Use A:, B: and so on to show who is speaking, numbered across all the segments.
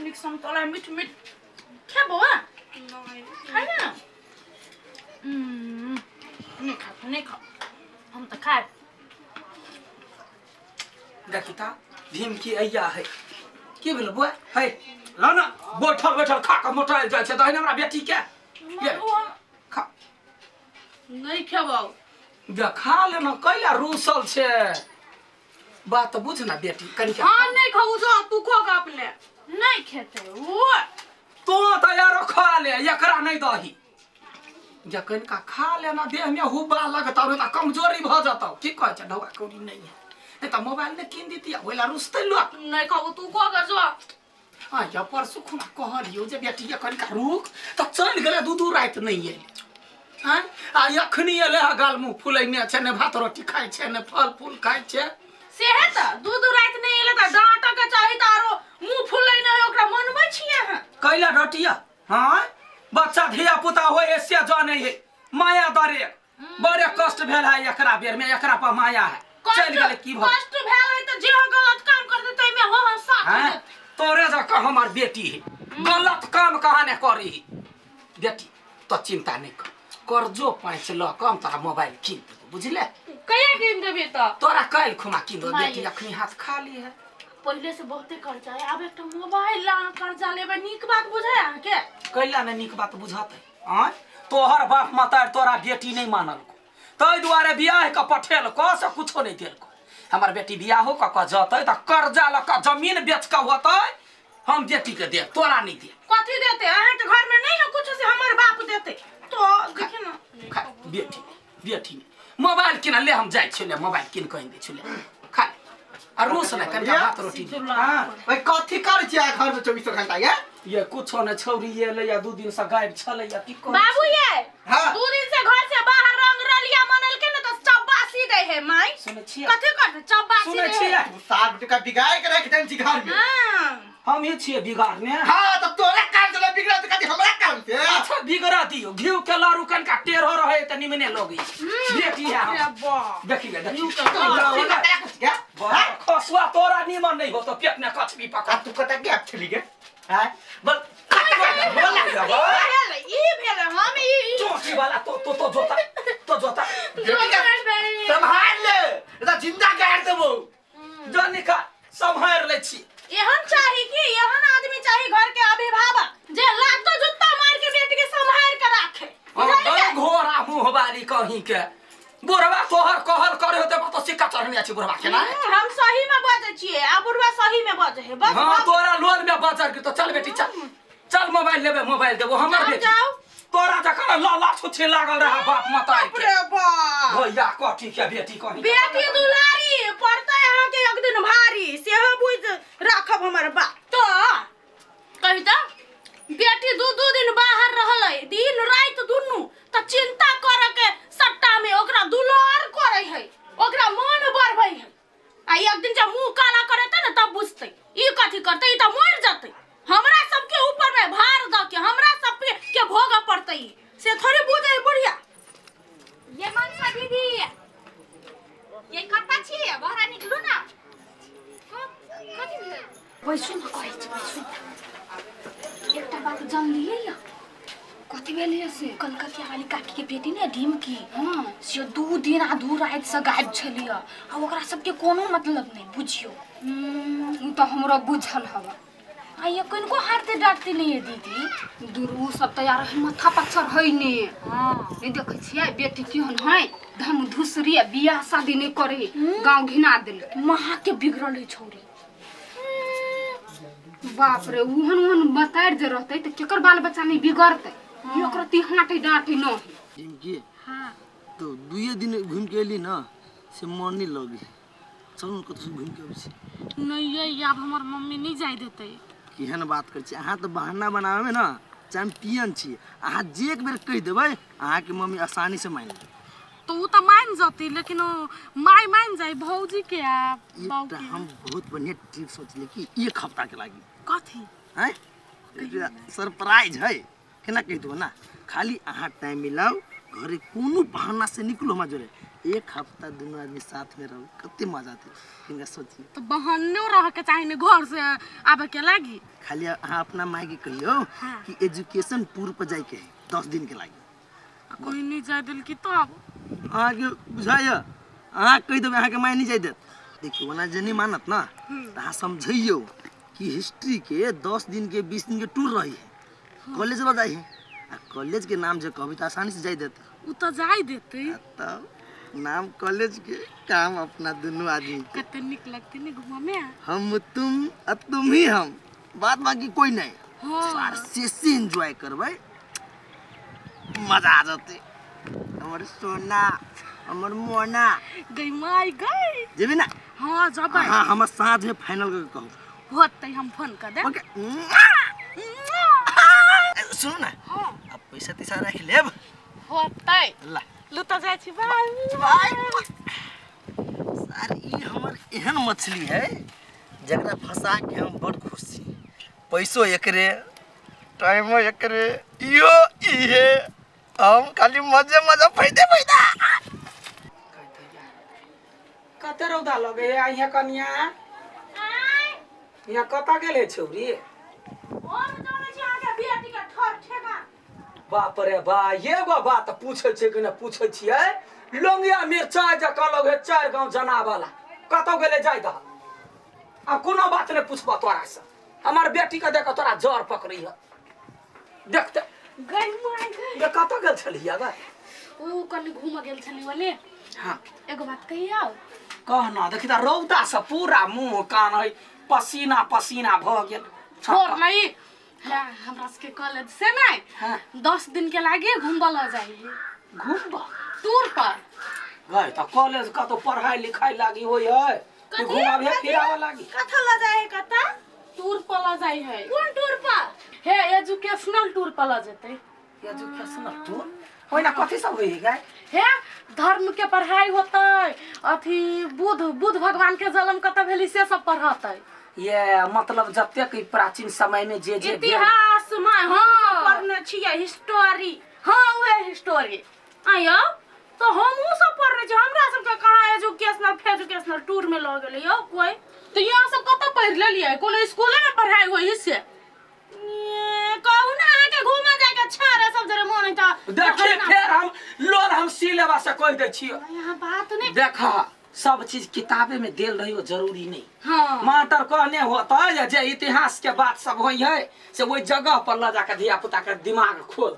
A: निक संतरा मीठ मीठ क्या बुआ खाए ना नहीं खा हम तो खाए
B: देखिता झिमकी अइया है की भेल बुआ है ला ना बैठल बैठल खा के मोटाइल जाय छै दहिन हमरा बेटी के ये खा
A: नहीं खेबाऊ
B: जा खा लेना कैला रूसल छे बात बुझ ना बेटी कनी
A: हां नहीं खाऊ जो तू खो का अपने नहीं खेते वो
B: तो यार खा ले एकरा नहीं दही जखन का खा लेना देह में हुबा लगता रे कमजोरी भ जाता की कह छ ढवा कौड़ी नहीं है नहीं तो मोबाइल ने किन देती ओला रुसते लो
A: नहीं खाऊ तू खो का जो
B: हां या परसु खुना कहलियो जे बेटी कनी का रुक त चल गेले दू रात नहीं है हां आ यखनी एले गाल मुंह फुलैने छै ने भात रोटी खाइ छै ने फल फूल खाइ छै
A: से है त दू रात नहीं एले त डांटा के चाहि तारो मुंह फुलैने ओकरा मनबै छिए ह
B: कैला रोटिया हां बच्चा धिया पुता होय से जाने है माया दरे बड़े कष्ट भेल है एकरा बेर में एकरा पर माया है चल गेले की भ
A: कष्ट भेल है त जे गलत काम कर देतै में हो साथ
B: तोरे जका हमर बेटी है गलत काम कहां ने करी बेटी तो चिंता नहीं कर जो पैस ल कम तोरा मोबाइल किन देबो बुझले
A: कहिया किन देबे त
B: तोरा काल खुमा किन दो बेटी अखनी हाथ खाली है
A: पहले से बहुते कर्जा है अब एक मोबाइल ला कर्जा लेबे नीक बात बुझै आ के
B: कैला ने नीक बात बुझाते हां तोहर बाप माता तोरा बेटी नहीं मानल को तै दुआरे बियाह क पठेल को से कुछो नहीं देल को हमर बेटी बियाहो क जतै त कर्जा ल क जमीन बेच क होतै हम बेटी के दे तोरा नहीं दे
A: कथि देते अहाँ के घर में नहीं है कुछ से हमर बाप देते तो देखे ना
B: बेटी मोबाइल किन ले हम जाय छले मोबाइल किन कहि दे छले खा और रोस ना कन भात रोटी
C: हां भाई कथि कर छ घर में 24 घंटा
B: ये कुछो न छौरी ये ले या 2 दिन से गायब छले या की कर
A: बाबू ये
C: हां
A: 2 दिन से घर से बाहर रंग रलिया मनल के न त चब्बासी दे है माई
B: सुने छिए
A: कथि कर चब्बासी
B: सुने
A: दे
B: छिए
C: 7 टका बिगाड़ के रख देन छी घर में
A: हां
B: हम ही छिए बिगाड़ने
C: हां त तोरा काम चले बिगड़ा त कथि हमरा काम से
B: अच्छा बिगड़ा दियो घिउ के लारू कन का टेढ़ हो रहे त निमने लोगी बेटी है
A: अरे बा
B: देखिए
A: घिउ के
B: खसुआ तोरा निमन नहीं हो तो पेट में कचबी पका
C: तू कत गैप छली गे हां बल
A: ई भेले हम ई
B: चोटी वाला तो जोता
C: संभाल ले एटा जिंदा गाड़ देबो
B: जनिका संभाल ले छी
A: एहन चाही कि एहन आदमी चाही घर के अभिभावक जे लातो जुत्ता मार के बेटी के संभाल के राखे
B: घोड़ा मुंह वाली कहीं के बुढ़वा तोहर कहल करे होते तो सिक्का चढ़ने छी बुढ़वा के ना
A: हम सही में बाजे छिए आ बुढ़वा सही में बाजे है बस
B: हां तोरा लोन में बाजार के तो चल बेटी चल मोबाइल लेबे मोबाइल देबो हमर बेटी तोरा जका लाला छुछे लागल रहा बाप मातार के
A: अरे बा
B: भैया कथि के बेटी कहीं
A: बेटी दुलारी पड़ते अहाँ के एक दिन भारी से हो बुझ राखब हमर बा तो कहि त बेटी दू दिन बाहर रहलै दिन रात दुनु त चिंता करे के सट्टा में ओकरा दुलार करे है ओकरा मन बढ़बै है आ एक दिन जब मुंह काला करते न तब बुझतै ई कथि करतै ई त मर जतै हमरा सबके ऊपर में भार द के हमरा सब के भोग पड़तै से थोड़ी बुझै बढ़िया ये मनसा दीदी ये कता छिए बाहर निकलू ना कथि भेल बैसु न कहै छी बैसु एकटा बात जान लियै या कथि भेल है से कलकतिया वाली काकी के बेटी ने ढिमकी हां से 2 दिन आ 2 रात से गायब छलिया आ ओकरा सबके कोनो मतलब नहीं बुझियो
D: उ तो हमरा बुझल हवा
A: आ ये कनको हारते डांटते नहीं है दीदी
D: दूर उ सब तैयार है माथा पत्थर है ने हां ए देखै छियै बेटी केहन है धम धुसरी बियाह शादी नहीं करे गांव घिना देल
A: महा के बिगड़ल है छौरी
D: बाप रे उहन बताड़ जे रहते त केकर बाल बच्चा नहीं बिगड़ते ओकरा तिहाटे डांटे न
E: जिमकी हां तो 2 दिन घूम के एली ना से मन नहीं लगे चल को तो घूम के आबे
A: नहीं ये अब हमर मम्मी नहीं जाय देते
E: केहन बात कर छी अहाँ तो बहाना बनावे में ना चैंपियन छी अहाँ जे एक बेर कह देबै अहाँ के मम्मी आसानी से मान ले
A: तो उ त मान जती लेकिन माय मान जाय भौजी के आ बाऊ के
E: हम बहुत बढ़िया ट्रिप सोचले कि 1 हफ्ता के लागी
A: कथि
E: हैं सरप्राइज है केना कह दो ना खाली अहाँ टाइम मिलाओ घरे कोनो बहाना से निकलो हमारे जोरे, एक हफ्ता दोनों आदमी साथ में रहो, कते मजा आते फिंगा सोची।
A: तो बहनो रह के चाहिए घर से आवे के लागी।
E: खाली हाँ अपना माई के कहियो कि एजुकेशन टूर पर जाए के 10 दिन के लागी।
A: कोई नहीं जाए दिल की तब
E: अहाँ के बुझाइए, अहाँ कह देवे अहाँ के माई नहीं जाए देत। देखियो वना जनी मानत ना अहाँ समझियो कि हिस्ट्री के 10 दिन के 20 दिन के टूर रही है, कॉलेज में जाए है। कॉलेज के नाम जो कहबी तो आसानी से जाए देते।
A: उ तो जाई देते।
E: तब नाम कॉलेज के काम अपना दोनों आदमी के।
A: कते निक लगते ने घुमा में।
E: हम तुम और तुम ही हम, बात बाकी कोई नहीं।
A: हाँ।
E: सार से एंजॉय करबै, मजा आ जाते। हमर सोना, हमर मोना
A: गई माई गई
E: जेबी ना।
A: हां जबै।
E: हां हम साँझ में फाइनल करके कहू
A: होतै हम फोन कर दे।
E: ओके। सुन ना अब पैसा तिसा रख लेब
A: होतै
E: ला
A: लुता जाय छी बाय।
E: सर ई हमर एहन मछली है जकरा फंसा के हम बड़ खुश छी। पैसो एकरे, टाइमो एकरे, इहो इहे, हम खाली मजे मजा फायदे फायदा।
B: कते रौदा लगे यहाँ कनिया यहाँ कता गेले छौरी।
A: और जाने छी आगे बेटी के ठर ठेका।
B: बाप रे बा ये गो बात पूछे छे कि न पूछे छिए। लोंगिया मिर्चाई जका लगे 4 गांव जना वाला कतो गेले जाय द। आ कोनो बात ने पूछबा तोरा से। हमार बेटी के देख तोरा जर पकड़ी है। देखते
A: गई माई गई।
B: ये कतो गेल छलिया बा।
A: ओ कनी घूम गेल छली वाले।
B: हां
A: एगो बात कहियो।
B: कहना देखि त रौदा से पूरा मुंह कान है पसीना पसीना भ गेल।
A: छोड़ नहीं है हमरा के कॉलेज से नहीं।
B: हां
A: 10 दिन के लागे घूमबला जाइए।
B: घूमबा
A: टूर पर
B: गई त कॉलेज का तो पढ़ाई लिखाई लागी होय है। तू घुमावे फिरावे लागी।
A: कथा ला जाए कथा टूर पर ला जाई है। कौन टूर पर है? एजुकेशनल टूर पर ला जते।
B: एजुकेशनल टूर ओइना कथि सब होई गए?
A: है धर्म के पढ़ाई होतै, अथी बुद्ध भगवान के जन्म कतऽ भेली से सब पढ़ातै।
B: ये मतलब जब तक प्राचीन समय में जे
A: इतिहास में हम पढ़ने छियै हिस्टोरी। हां वह हिस्टोरी आयो तो हम उ सब पढ़ रहे छी। हमरा सब के कहां एजुकेशनल टूर में ल गेलै यो कोई। तो यहाँ सब कतऽ पढ़ लेलियै? कोनो स्कूल में पढ़ाई होई से कहू ना आके घूमे जाय के छारे सब जरे मन त
B: देखिए फिर हम सिलेबा से कह दे छियो।
A: यहाँ बात नहीं
B: देखा सब चीज किताबे में देल रही हो जरूरी नहीं।
A: हां
B: मास्टर कहने होता है जे इतिहास के बात सब होई है से वही जगह पर ल जाकर धिया पुता के दिमाग खोल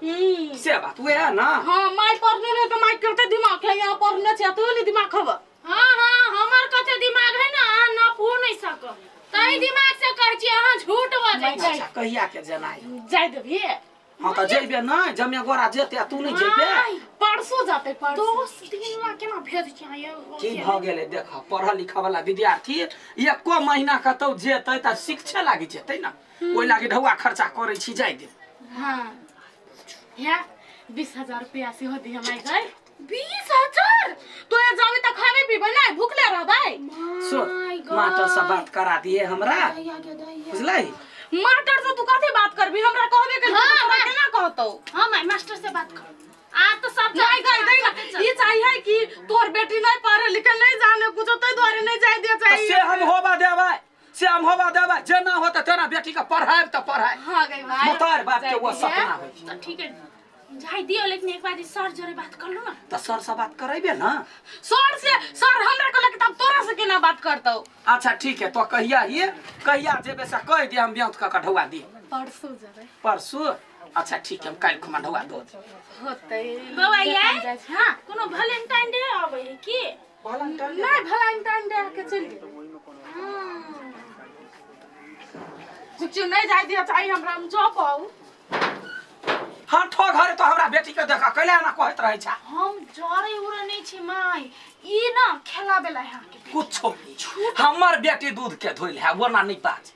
B: से बात हुए है ना।
A: हां माई पढ़ने ने तो माई कते दिमाग है यहाँ पढ़ने छ तो नहीं दिमाग खब। हां हमर कते दिमाग है ना ना पू नहीं सक तई दिमाग से कह छी अहाँ झूठ बजै छै।
B: अच्छा कहिया के जनाई
A: जाय देबी।
B: हां त जेबे ना जमे गोरा जेते तू नहीं जेबे।
A: परसों जाते परसों 10 दिन ला केना भेज चाहिए
B: की भ गेले देख पढ़ा लिखा वाला विद्यार्थी एको महीना कतौ जेतै त शिक्षा लागी जेतै ना। ओइ लागी ढौआ खर्चा करै छी जाय दे।
A: हां या 20000 रुपया से हो दी हमाई गई। 20000 तो ये जावे त खावे पीबे ना भूखले रहबै।
B: सुन मास्टर से बात करा दिए हमरा बुझलै।
A: मास्टर से तू कथि बात करबी? हमरा कहबे के तोरा केना कहतौ? हां मैं मास्टर से बात कर। आ तो सब नहीं गई दे ना ई चाहिए कि तोर बेटी नहीं पढ़े लिखे नहीं जाने कुछ तै द्वारे नहीं जाय दे चाहिए।
B: से हम होबा देबै जेना होता तेना बेटी के पढ़ाई त पढ़ाई।
A: हां गई भाई
B: मोतार बात के वो सपना होय
A: त ठीक है जाय दियो लेकिन एक बार सर जरे बात कर लो ना।
B: त सर से बात करैबे ना।
A: सर हमरा को लगे तब तोरा से केना बात करतौ।
B: अच्छा ठीक है तो कहिया जेबे से कह दे हम ब्याह का ढौआ दे।
A: परसों जरे
B: परसों अच्छा ठीक है हम काल खुमा ढौआ दो
A: होतै। बाबा ये हां कोनो वैलेंटाइन डे आबै है की?
B: वैलेंटाइन
A: नहीं वैलेंटाइन डे के चल दे। कुछ नहीं जाय दिया चाहिए हमरा हम जो पाऊ।
B: हां ठो घरे तो हमरा बेटी के देखा कैला ना कहत रहै छ।
A: हम जरे उरे नहीं छी माई ई ना खेला बेला है के
B: कुछो हमर बेटी दूध के धोइल है वो ना नहीं बाज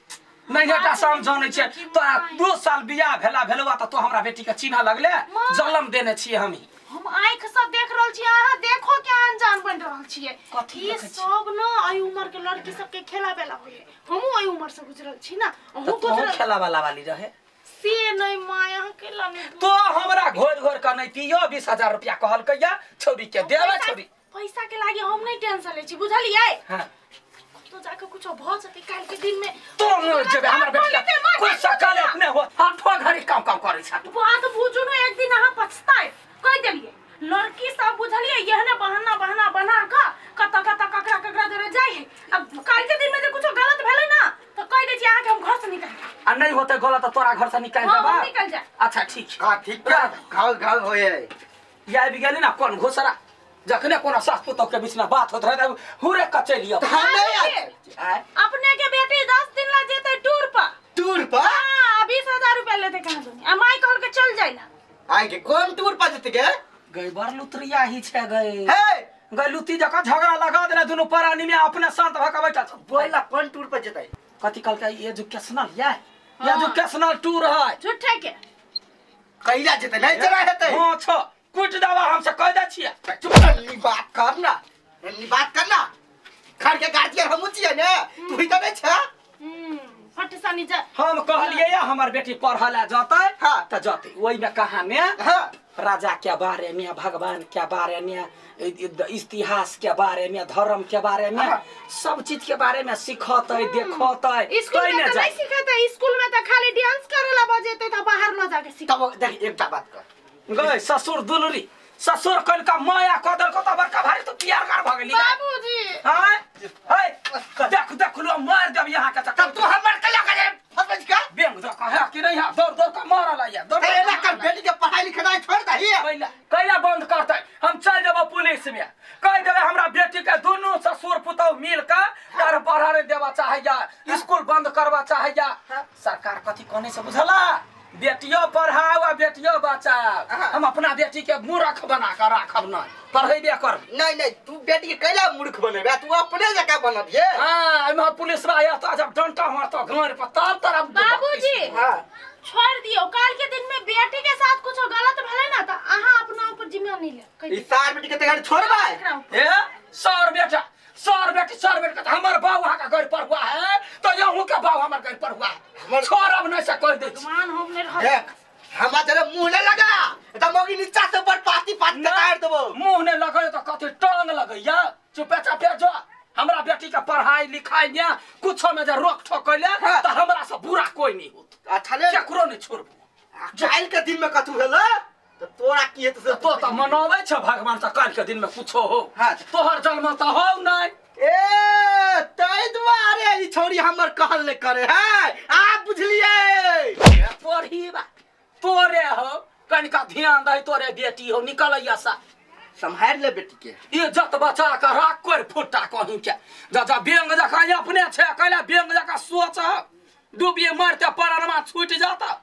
B: नहीं बेटा हम जाने छे तोरा 2 साल बियाह भेलवा त तो हमरा बेटी के चिन्ह लगले जन्म देने छी हम
A: आंख से देख रहल छी। अहाँ देखो क्या अनजान बन रहल छिए। ई सब ना आई उम्र के लड़की सब के खेला बेला होय। हमहु आई उम्र से गुजरल छी ना।
B: तो खेला वाला वाली रहे
A: से नहीं माया के लाने
B: तो हमरा घोर घोर का नहीं पियो 20,000 रुपया कहल कैया छोरी के देवे छोरी
A: पैसा के लागे हम नहीं टेंशन ले छी बुझलिए
B: हां
A: तो जाके कुछ भ सके काल के दिन में
B: तो मोर जेबे हमर बेटी कोई सकल अपने हो आठो घड़ी काम काम करे छ
A: बात बुझू न एक दिन अहाँ पछताए कह देलिए लड़की सब बुझलिए यहने बहाना बहाना बना का कता कता ककरा ककरा जरे जाय है अब काल के दिन में जे कुछ गलत भेले ना तो कह दे छी अहाँ के हम घर से निकाल
B: आ नहीं होते गलत तो तोरा घर से निकाल देबा
A: हां निकल जा
B: अच्छा ठीक
C: का ठीक बा घाव होए
B: या भी गेली ना कोन घोसरा जखने कोनो सास पुतौ के बीच में बात होत रहे हुरे कचेलियो
C: हम नहीं आए
A: अपने के बेटी 10 दिन ला जेते टूर पर हां 20,000 रुपया लेते कहां दुनी आ माई कहल के चल जाइला
C: आए के कौन टूर पर जते के
B: गई बार लुतरिया ही छे गए
C: हे
B: गई लुती जका झगड़ा लगा देना दोनों परानी में अपने शांत भका बैठा छ
C: बोला कौन टूर पर जते
B: कथि कल का एजुकेशनल या एजुकेशनल टूर है
A: झूठे के
C: कैला जते नहीं जरा हेते
B: हां छ कुछ दवा हमसे कह दै छियै
C: चुप कर बात करना खड़ के गार्जियन हम छियै ने तू ही तो नहीं छ
A: फटसानी जा
B: हम कहलिए या हमर बेटी पढ़ला जाते
C: हाँ।
B: त जाते ओई में कहा में
C: हां
B: राजा के बारे में भगवान के बारे में इतिहास के बारे में धर्म के बारे में सब चीज के बारे में सिखते देखते
A: स्कूल में तो नहीं सिखाते स्कूल में तो खाली डांस करेला बजेते तो बाहर ल जाके सिखा
C: तब देख एकटा बात कर
B: गए ससुर दुलरी ससुर कल का माया कदर को तबर का भारी तो प्यार कर भगली
A: बाबूजी
B: हां हे देख देख लो मार जब यहां का
C: तब तू हमर कला करे फसबज का
B: बेंग दो का है कि नहीं है दौड़ दौड़ का मारला या दौड़
C: एला कर बेटी के पढ़ाई लिखाई छोड़ दही
B: कैला बंद करते हम चल जब पुलिस में कह देवे हमरा बेटी के दोनों ससुर पुतौ मिल के तार पढ़ारे देवा चाहिए स्कूल बंद करवा चाहिए सरकार कथि कहने से बुझला बेटियों पढ़ाओ आ बेटियों बचाओ हम अपना बेटी के मूर्ख बना कर राखब न पढ़ेबे कर
C: नहीं तू बेटी के कैला मूर्ख बनेबे तू अपने जगह बनबिए
B: हां हम पुलिस में आया तो जब डंटा मारतो घर पर तब तरफ
A: बाबूजी
C: हां
A: छोड़ दियो काल के दिन में बेटी के साथ कुछ गलत भले ना तो अहाँ अपना ऊपर जिम्मेदारी नहीं ले
C: ई सार बेटी के तगाड़ छोड़बे
B: ए सर बेटा हमर बाऊ वहां का घर पर हुआ है तो यहू के बाऊ हमर घर पर हुआ है छोड़ब नहीं से कह दे
A: मान हमने
C: देख हमा तेरे मुंह ने लगा त मोगी नीचा से ऊपर पाती पात काट देबो
B: मुंह ने लगे तो कथि टांग लगैया चुपे चापे जो हमरा बेटी के पढ़ाई लिखाई में कुछो में जे रोक ठोक कैले त हमरा से बुरा कोई नहीं होत
C: अच्छा ले
B: केकरो नहीं छोड़बो
C: काल के दिन में कथु भेला तो तोरा की है
B: तो मनावे छ भगवान से काल के दिन में कुछो हो तोहर जन्म त हो नहीं
C: ए तै दुआरे ई छोरी हमर कहल ले करे है आप बुझलिए
B: पढ़ी बा तोरे हो कनिका ध्यान दे तोरे बेटी हो निकलैया सा
C: संभाल ले बेटी के
B: इज्जत बचा के राख कोर फुटा कहीं के जा बेंग जका अपने छे कहला बेंग जका सोच डूबिए मारते परानमा छूट जाता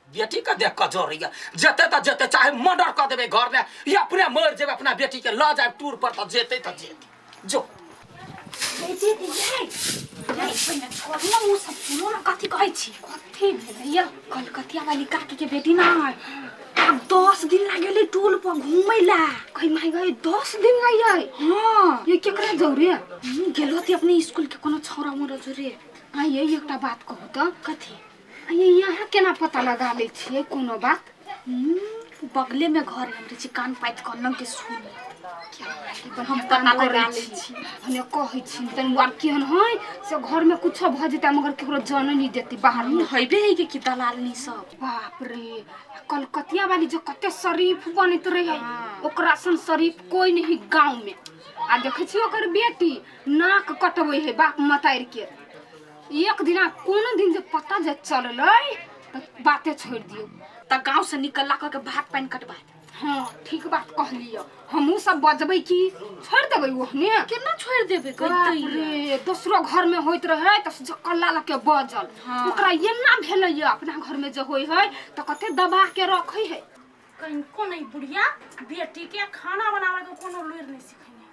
B: बेटी का देख के जोरिया जते चाहे मर्डर कर देबे घर में या अपने मर जेबे अपना बेटी के ल जाए टूर पर त जेते जो
D: बेटी दियै नहीं पहिने छोड़ना उ सब सुनो ना कथि कहै छी कथि भेलैया कलकतिया वाली काकी के बेटी ना अब 10 दिन लागेले टूल पर घुमैला कहि माय गए 10 दिन गइयै हां ये केकरा जौरे गेलो ती अपने स्कूल के कोनो छोरा मोर जौरे आ ये एकटा बात कहू त कथि ये यहाँ केना पता लगा ले छियै कोनो बात बगले में घर हमरे छी कान पाइत कन्नम के सुन क्या हम पता लगा ले छी हने कहै छी तन वार केहन है से घर में कुछ भ जेता मगर केकरो जान नहीं देती बाहर में हइबे है कि दलालनी सब बाप रे कलकतिया वाली जो कते शरीफ बनत रहे ओकरा सन शरीफ कोई नहीं गांव में आ देखे छी ओकर बेटी नाक कटबै है बाप मतार के एक दिन कोनो दिन जे पता जे चललै त बाते छोड़ दियो त गांव से निकलला के भात पानी कटबा हां ठीक बात कहलियो हमहू सब बजबै की छोड़ देबै ओहने केना छोड़ देबै कहतै रे दूसरो घर में होइत रहे त कल्ला ल के बजल ओकरा एना भेलै अपना घर में जे होय है त कते दबा के रखै है
A: कहीं को नहीं बुढ़िया बेटी के खाना बनावे के कोनो लुर नहीं सिखैने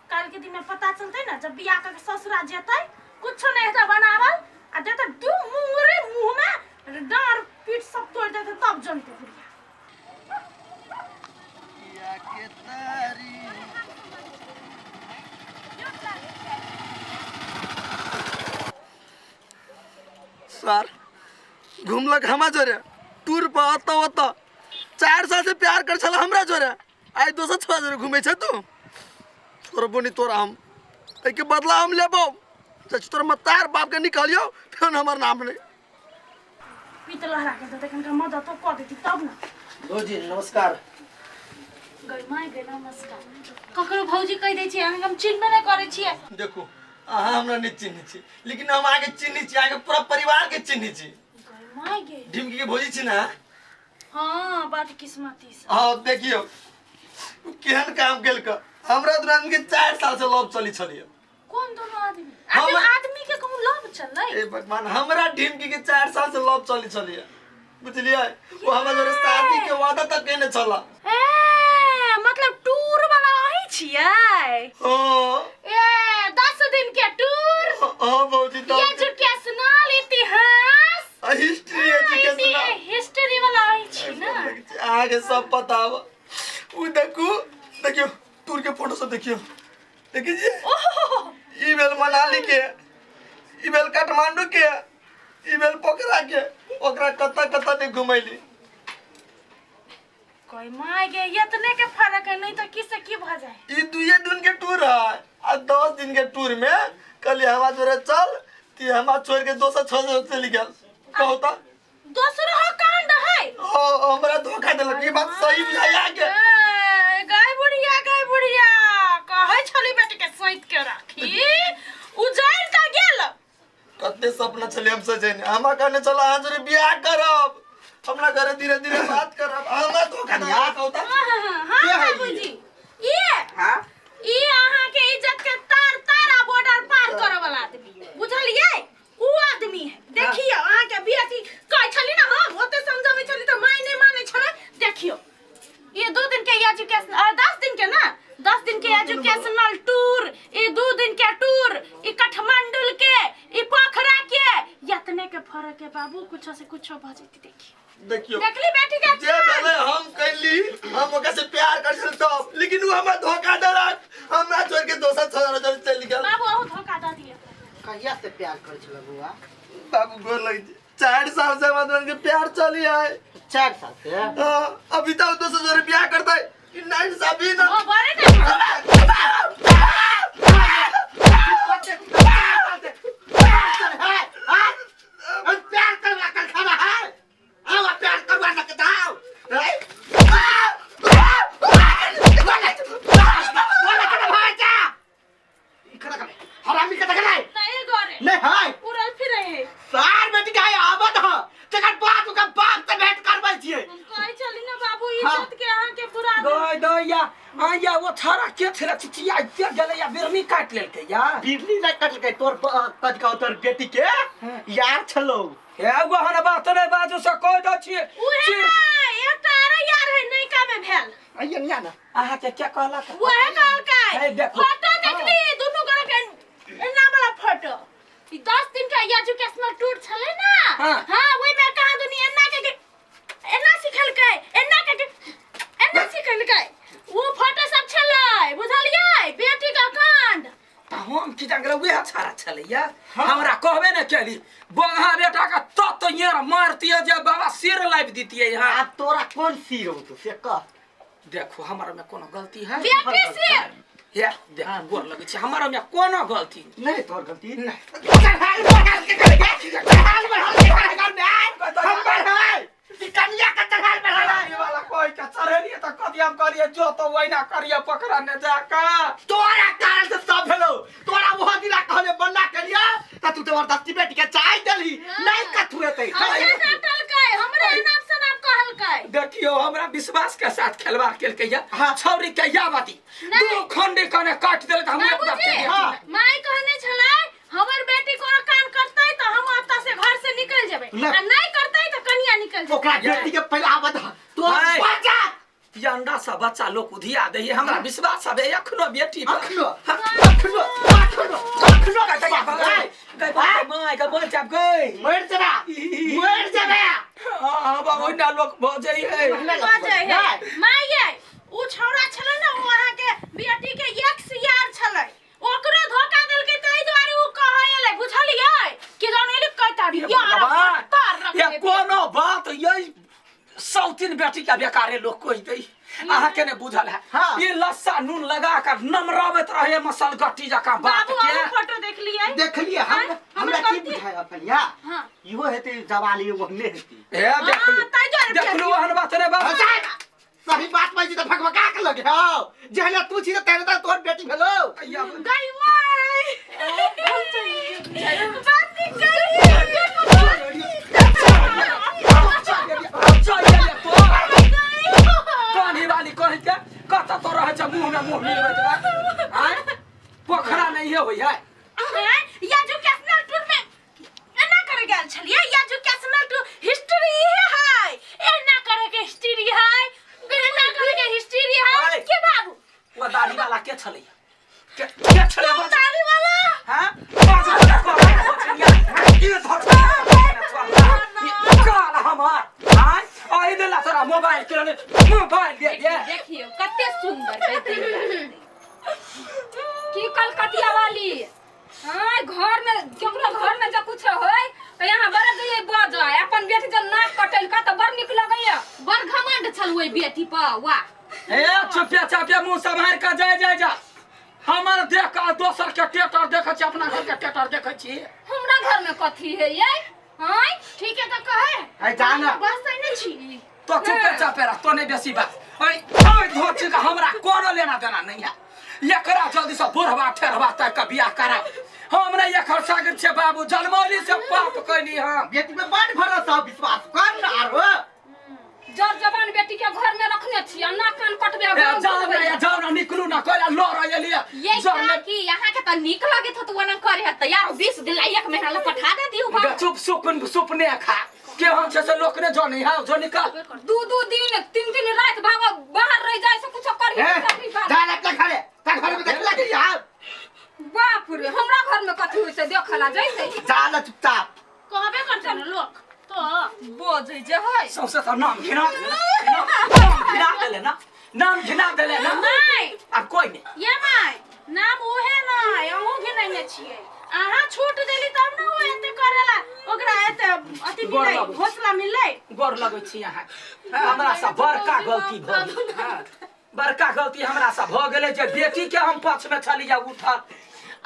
A: काल के दिन में पता चलते ना जब बियाह के ससुरा जेतै कुछ नहीं था बनावल आ देता दू मुंगरे मुंह में डार पीठ सब तोड़ देते तब जनते बुढ़िया
E: या के तारी सर घूमलक हमा जोरे टूर पर अत 4 साल से प्यार कर छल हमरा जोरे आई दोसर छोरा जोरे घूमे छ तू छोड़बो नहीं तोरा हम के बदला हम लेबो तोर मतार बाप के निकालियो फिर हमर नाम नहीं
A: पीतल हरा के तो देखन का मदद तो कर देती तब ना
E: भौजी नमस्कार
A: गई माय गे नमस्कार ककरो भौजी कह दै छी हम चिन्हबे नहीं करे छिए
E: देखो अहाँ हमरा नहीं चिन्ह छी लेकिन हम आगे चिन्ह छी आगे पूरा परिवार के चिन्ह छी
A: गई माय गे
E: ढिमकी के भौजी छी ना
A: हां बात किस्मती से
E: हां देखियो केहन काम केल क हमरा दुरान के 4 साल से लव चली छलिए
A: कौन दोनों आदमी आदमी के कहूं लव चलै
E: ए भगवान हमरा ढिमकी के 4 साल से लव चली छलिए बुझलिए वो हमरा शादी के वादा तक केने छला
A: ए मतलब टूर बनाही छियै
E: हां
A: ए 10 दिन के टूर
E: हां भौजी तो
A: एजुकेशनल इतिहास
E: हिस्ट्री एजुकेशनल
A: हिस्ट्री वाला आई छी ना
E: आगे सब पता हो उ देखियो टूर के फोटो सब देखियो देखिए ई बेल मनाली के ई बेल काठमांडू के ई बेल पोखरा के ओकरा कत्ता ने घुमैली
A: कोई माय गे इतने के फर्क है नहीं तो किसे की भ जाए
E: ई 2 दिन के टूर है आ 10 दिन के टूर में कल हवा जोरे चल ती हमा छोड़ के दोसर छोड़ चली गेल कहू त
A: दूसरा कांड है
E: हमरा धोखा देलक ई बात सही बुझाया के
A: गाय बुढ़िया कहै छली बेटी के सहित के राखी उजैर त गेल
E: कते सपना छले हम सजे ने हमा कहने चला हां जोरे बियाह करब हमरा घरे धीरे धीरे बात करब हमरा धोखा दिया कहू त
A: हां बाबूजी ये हां ई अहाँ के इज्जत के तारा बॉर्डर पार करे वाला आदमी बुझलिए उ आदमी है देखियो अहाँ के बेटी कहै छली ना हम ओते समझाबै छली त माय नहीं माने छले देखियो ये 2 दिन के एजुकेशन 10 दिन के ना 10 दिन के एजुकेशनल टूर ये 2 दिन के टूर ये काठमांडू के ये पोखरा के इतने के फर्क है बाबू कुछ से कुछ भ जैती
E: देखियो
A: देखली बेटी के
E: जे भेले हम कैली हम ओकरा से प्यार कर छल तब लेकिन उ हमरा धोखा देलक हमरा छोड़ के दोसर छोरा जोरे चली गेल
A: बाबू बहुत धोखा द दिए
C: कहिया से प्यार कर छल बुआ
E: बाबू गोर लग 4 साल से हमरा के प्यार चली है
C: 4 साल से
E: अभी तो दोसर जोरे बियाह करतै ई नाइन साबी ना
A: ओ बड़े नहीं गोरे
C: नहीं हाय
A: उड़ल फिरे है
C: सार बेटी का आबद ह जकर बात ओकर बाप से भेंट करबै छियै
A: हम कहै छली ना बाबू इज्जत के अहाँ के बुरा
B: दो या वो थारा के छरा चिचिया इते गेले या बिरनी काट लेलके या
C: बिरली नहीं कटलकै तोर कद का तोर बेटी के यार छलो
B: एगो हन बात नहीं बाजू से कह दो छी
A: उहे एकटा अरे यार है नहीं का में भेल
C: आइए ना
B: आहा के क्या कहला
A: वहे कहल
B: है
A: का
B: देखो।
A: फोटो देखली दोनों गोरे के एना वाला फोटो ई 10 दिन का एजुकेशनल टूर छले ना
B: हाँ।
A: हां ओइ में कहां दुनिया एना सिखल के एना सिखल के वो फोटो सब छलै बुझलियै बेटी का कांड
B: हम की जंगल वे छारा छले या हमरा कहबे न केली बंगा बेटा का तो यार मारतिए जे बाबा सिर लाइव दीतिए यहां
C: आ तोरा कौन सिर हो तू से कह
B: देखो हमारा में कोनो गलती है
A: बेटी से
B: या देख गोर लगे छै हमारा में कोनो गलती
C: नहीं तोर गलती
B: नहीं
C: कन्या का चढ़ाल बढ़ा
B: ये वाला कोई का चढ़ेलिए त कदियम करिए जो तो वैना करिए पकड़ा न जाका
C: तोरा कारण से सब भेलो तोरा वो दिला कहले बन्ना करिया त तू जबरदस्ती बेटी के चाय देली नहीं कथुएते
A: हमरा टल के हमरे नाम से नाम कहल के
B: देखियो हमरा विश्वास के साथ खेलवा केलके या
C: हाँ।
B: छौरी के या बाती
A: नहीं।
B: 2 खंडे कने काट देलक हम एक बात
A: बाबूजी
B: हाँ।
A: माय कहने छलै हमर बेटी कोनो काम करतै त हम ओता से घर से निकल जेबै
C: ना।
A: आ नहीं करतै त कनिया निकल जेबै
C: ओकरा बेटी के पहले आबद तो
B: हाय।
C: बचा
B: ये अंडा सा बच्चा लोग उधिया दे हमरा विश्वास है अखनो बेटी पर
C: अखनो
B: हाँ।
C: अखनो अखनो अखनो का
B: गई माय का बोल चाप गई
C: मर जाबे
B: हां बाबू ना लोग भजै है
A: बाजै है माय उ छौरा छलै ना वहां के बेटी के एक्स यार छलै ओकरो धोखा देलकै तै दुआरे उ कहै एलै बुझलियै कि जान एलै कहताड़ी यार तार
B: ये कोनो बात ये सौतीन बेटी का बेकारे लोग कोई दे अहाँ के ने बुझल है
C: हाँ।
B: ये लस्सा नून लगा कर नमरावत रहे मसल गट्टी जका बात
A: बाबू
B: के
A: हम फोटो देख लिए
C: देखलिए हम हमरा की बुझाय कनिया
A: हां
C: इहो हेते जवाली ओहने हेती
B: ए देख लो
A: ताई जो
B: देख लो हन बात रे बाबू
C: सही बात बाजी त फकफका के लगे हां जेहला तू छी त तेरे त तोर बेटी भेलो
A: गई माय बात नहीं करी
B: कहानी वाली कह के कत तो रह छ मुंह में मुंह मिलबे आय पोखरा नहीं है होय है
A: या जो कैशनल टूर में एना करे गेल छलिए या जो कैशनल टूर हिस्ट्री है एना करे के हिस्ट्री है एना करे के हिस्ट्री है के बाबू
B: वो दाढ़ी वाला के छले के छले
A: वो दाढ़ी वाला
B: हां बाजा को ये धर काल हमार आय आई देला तोरा मोबाइल के मोबाइल दे दे
D: देखियो कते सुंदर बेटी की कलकतिया वाली हां घर में केकरो घर में जब कुछ होय त यहां बड़ जइए बाज आय अपन बेटी जब नाक कटल का त बड़ निक लगैया बड़ घमंड छल ओई बेटी पर वाह
B: ए चुपिया चापिया मुंह संभाल के जाय जा हमर देख आ दोसर के टेटर देख छी अपना घर के टेटर देख छी
D: हमरा घर में कथी है ये हां
A: ठीक है तो कहे
C: है जाना
A: बस नहीं छी
B: तो चुपे चापे रह तो नहीं बेसी बात ओए धोची का हमरा कोनो लेना देना नहीं है एकरा जल्दी से बुढ़वा ठेरवा तक का बियाह करा हम नहीं एक सागर छे बाबू जलमौली से पाप कैली हम
C: बेटी में बड़ भरोसा विश्वास कर ना आरो
D: जब जवान बेटी के घर में रखने छी अन्ना कान कटबे
B: जाओ ना निकलू ना कोला लोर आइलिए
D: ये क्या की यहाँ के त निक लगे तो वना करे है तैयार 20 दिन ला 1 महीना ला पठा दे दियो बा
B: चुप सुपने खा के हम से लोक ने जो नहीं है जो निकाल
D: दू दिन 3 रात भागा बाहर रह जाए से कुछ करिए
C: जान अपना घरे ता घर में देखला के यार
D: बाप रे हमरा घर में कथि होय से देखला जैसे
C: जान चुपचाप
A: कहबे करते न लोग तो
D: बोझै जे है
B: सबसे तो नाम घिना देले ना नाम घिना देले ना
A: नहीं
B: आ कोई नहीं
A: ये माय नाम ओहे नहीं अहू के नहीं छिए आहा छूट देली तब न ओ एते करेला ओकरा एते अति मिलै हौसला मिलै
B: गोर लगै छी यहाँ हमरा से बड़का गलती भ गेल हां बड़का गलती हमरा से भ गेलै जे बेटी के हम पक्ष में छली जा उठल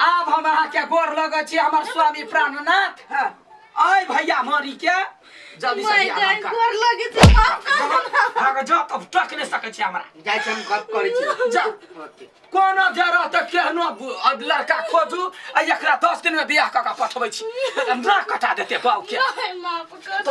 B: आब हम अहाँ के गोर लगै छी हमर स्वामी प्राणनाथ आय भैया मारी के जल्दी से बियाह कर
A: गोर लगे छै
B: भाग जा तब टक नहीं सकै छी हमरा
C: जाय छै हम गप करै छी
B: जा कोनो जरा त केहनो लड़का खोजू आ एकरा 10 दिन में बियाह क के पठबै छी ना कटा देते बाऊ के
A: माफ कर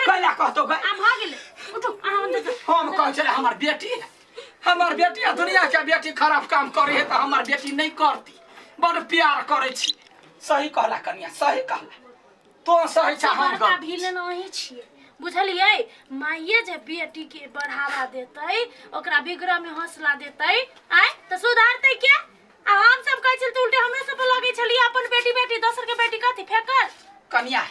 B: कैला कहतो भाई
A: आ भ गेलै उठो अहाँ अंदर
B: हम कहै छले हमर बेटी दुनिया के बेटी खराब काम करे है त हमर बेटी नहीं करती बड़ प्यार करे छी सही कहला कन्या सही कहला तो सही छ हम
A: बड़का भीले नहीं छिए बुझलिए माइये जे बेटी के बढ़ावा देतै ओकरा बिगड़ में हौसला देतै आय त सुधारतै के आ हम सब कहै छल त उल्टे हमे सब लगे छलिए अपन बेटी दोसर के बेटी कथि फेकर
B: कन्या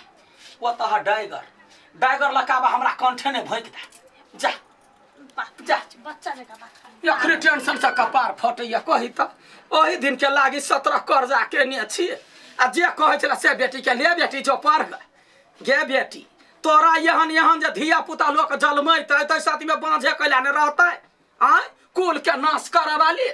B: वो तो डाइगर लकाबा हमरा कंठे ने भोंक दे जा जा
A: बच्चा ने का बात
B: यखरे टेंशन से कपार फटैया कही त ओही दिन के लागी 17 कर्जा केने छी आ जे कहै छला से बेटी के ले बेटी जो पढ़ गे बेटी तोरा यहन जे धिया पुता लोक जलमैतै तै साथी में बांझे कैला ने रहतै आय कुल के नाश करे वाली